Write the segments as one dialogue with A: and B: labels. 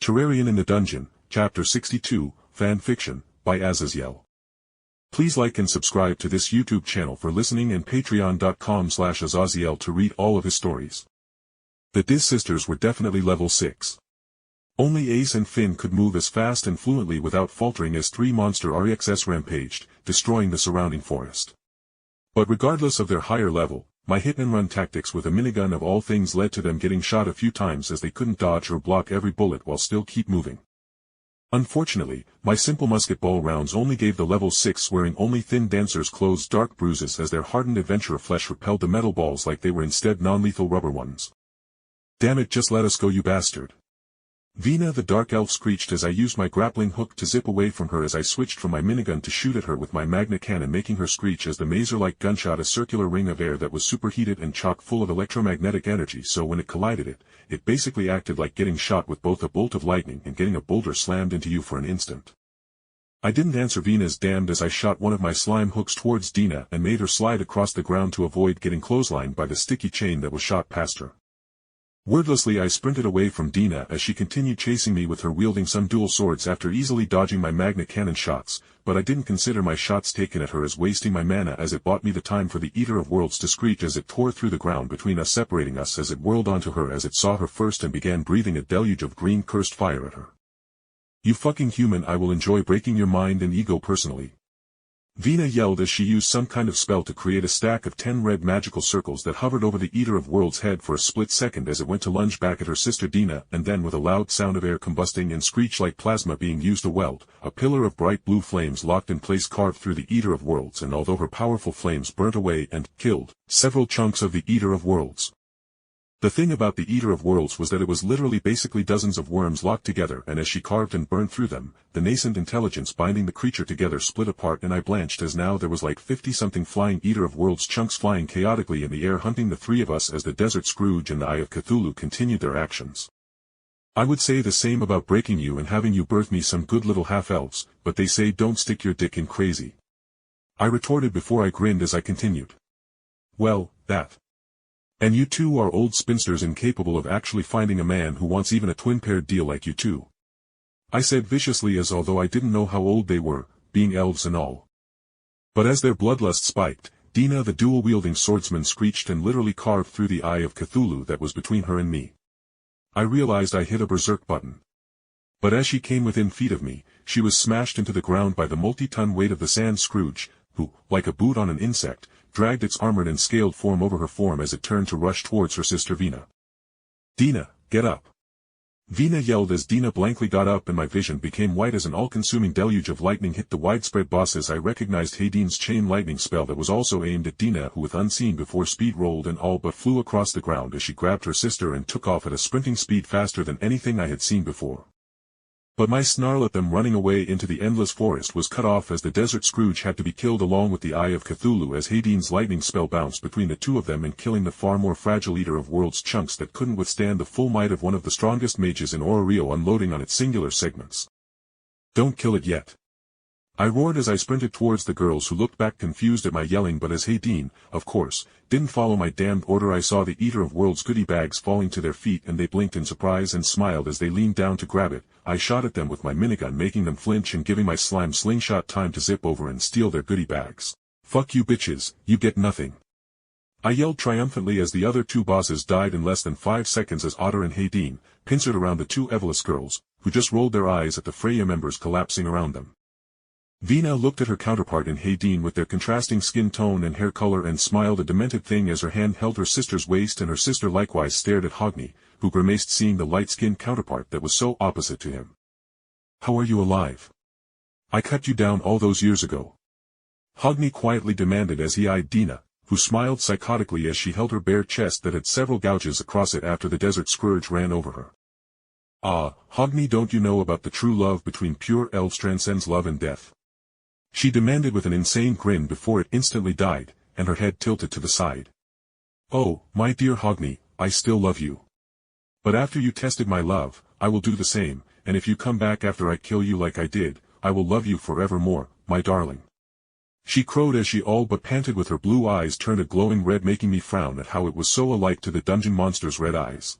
A: Terrarian in the Dungeon, Chapter 62, Fan Fiction, by Azazyel. Please like and subscribe to this YouTube channel for listening and patreon.com/Azazyel to read all of his stories. The Diz sisters were definitely level 6. Only Ais and Finn could move as fast and fluently without faltering as 3 monster RXS rampaged, destroying the surrounding forest. But regardless of their higher level, my hit-and-run tactics with a minigun of all things led to them getting shot a few times as they couldn't dodge or block every bullet while still keep moving. Unfortunately, my simple musket ball rounds only gave the level 6 wearing only thin dancers' clothes dark bruises as their hardened adventurer flesh repelled the metal balls like they were instead non-lethal rubber ones. "Damn it, just let us go, you bastard." Vina the dark elf screeched as I used my grappling hook to zip away from her as I switched from my minigun to shoot at her with my magnet cannon, making her screech as the maser-like gun shot a circular ring of air that was superheated and chock full of electromagnetic energy, so when it collided it basically acted like getting shot with both a bolt of lightning and getting a boulder slammed into you for an instant. I didn't answer Vina's damned as I shot one of my slime hooks towards Dina and made her slide across the ground to avoid getting clotheslined by the sticky chain that was shot past her. Wordlessly I sprinted away from Dina as she continued chasing me with her wielding some dual swords after easily dodging my magnet cannon shots, but I didn't consider my shots taken at her as wasting my mana as it bought me the time for the Eater of Worlds to screech as it tore through the ground between us, separating us as it whirled onto her as it saw her first and began breathing a deluge of green cursed fire at her. "You fucking human, I will enjoy breaking your mind and ego personally." Vina yelled as she used some kind of spell to create a stack of 10 red magical circles that hovered over the Eater of Worlds' head for a split second as it went to lunge back at her sister Dina, and then with a loud sound of air combusting and screech like plasma being used to weld, a pillar of bright blue flames locked in place carved through the Eater of Worlds, and although her powerful flames burnt away and killed several chunks of the Eater of Worlds. The thing about the Eater of Worlds was that it was literally basically dozens of worms locked together, and as she carved and burned through them, the nascent intelligence binding the creature together split apart, and I blanched as now there was like 50-something flying Eater of Worlds chunks flying chaotically in the air hunting the three of us as the Desert Scrooge and the Eye of Cthulhu continued their actions. "I would say the same about breaking you and having you birth me some good little half-elves, but they say don't stick your dick in crazy," I retorted before I grinned as I continued. "Well, that. And you two are old spinsters incapable of actually finding a man who wants even a twin-paired deal like you two," I said viciously, as although I didn't know how old they were, being elves and all. But as their bloodlust spiked, Dina the dual-wielding swordsman screeched and literally carved through the Eye of Cthulhu that was between her and me. I realized I hit a berserk button. But as she came within feet of me, she was smashed into the ground by the multi-ton weight of the Sand Scrooge, who, like a boot on an insect, dragged its armored and scaled form over her form as it turned to rush towards her sister Vina. "Dina, get up!" Vina yelled as Dina blankly got up, and my vision became white as an all-consuming deluge of lightning hit the widespread boss as I recognized Hadine's chain lightning spell that was also aimed at Dina, who with unseen before speed rolled and all but flew across the ground as she grabbed her sister and took off at a sprinting speed faster than anything I had seen before. But my snarl at them running away into the endless forest was cut off as the Desert Scrooge had to be killed along with the Eye of Cthulhu as Hadine's lightning spell bounced between the two of them and killing the far more fragile Eater of Worlds chunks that couldn't withstand the full might of one of the strongest mages in Rio unloading on its singular segments. "Don't kill it yet," I roared as I sprinted towards the girls, who looked back confused at my yelling, but as Hadine, of course, didn't follow my damned order, I saw the Eater of Worlds goodie bags falling to their feet and they blinked in surprise and smiled as they leaned down to grab it. I shot at them with my minigun, making them flinch and giving my slime slingshot time to zip over and steal their goodie bags. "Fuck you bitches, you get nothing," I yelled triumphantly as the other two bosses died in less than 5 seconds as Otter and Hadine pincered around the two Evelys girls, who just rolled their eyes at the Freya members collapsing around them. Vina looked at her counterpart in Hadine with their contrasting skin tone and hair color and smiled a demented thing as her hand held her sister's waist, and her sister likewise stared at Hogni, who grimaced seeing the light-skinned counterpart that was so opposite to him. "How are you alive? I cut you down all those years ago," Hogni quietly demanded as he eyed Dina, who smiled psychotically as she held her bare chest that had several gouges across it after the Desert Scourge ran over her. "Ah, Hogni, don't you know about the true love between pure elves transcends love and death?" she demanded with an insane grin before it instantly died, and her head tilted to the side. "Oh, my dear Hogni, I still love you. But after you tested my love, I will do the same, and if you come back after I kill you like I did, I will love you forevermore, my darling," she crowed as she all but panted with her blue eyes turned a glowing red, making me frown at how it was so alike to the dungeon monster's red eyes.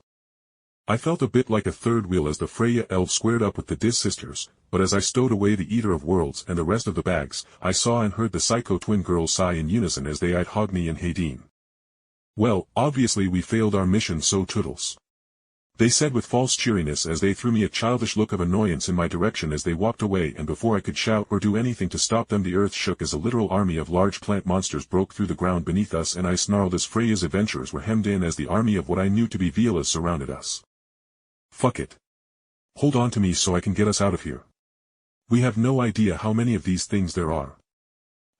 A: I felt a bit like a third wheel as the Freya elves squared up with the Dis sisters, but as I stowed away the Eater of Worlds and the rest of the bags, I saw and heard the Psycho twin girls sigh in unison as they eyed Hogni and Hadine. Well, obviously we failed our mission, so toodles. They said with false cheeriness as they threw me a childish look of annoyance in my direction as they walked away, and before I could shout or do anything to stop them the earth shook as a literal army of large plant monsters broke through the ground beneath us, and I snarled as Freya's adventurers were hemmed in as the army of what I knew to be Violas surrounded us. Fuck it. Hold on to me so I can get us out of here. We have no idea how many of these things there are.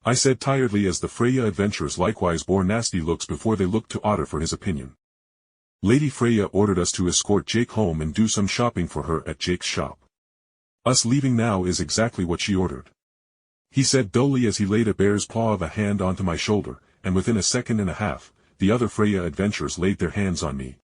A: I said tiredly as the Freya adventurers likewise bore nasty looks before they looked to Otter for his opinion. Lady Freya ordered us to escort Jake home and do some shopping for her at Jake's shop. Us leaving now is exactly what she ordered. He said dully as he laid a bear's paw of a hand onto my shoulder, and within a second and a half, the other Freya adventurers laid their hands on me,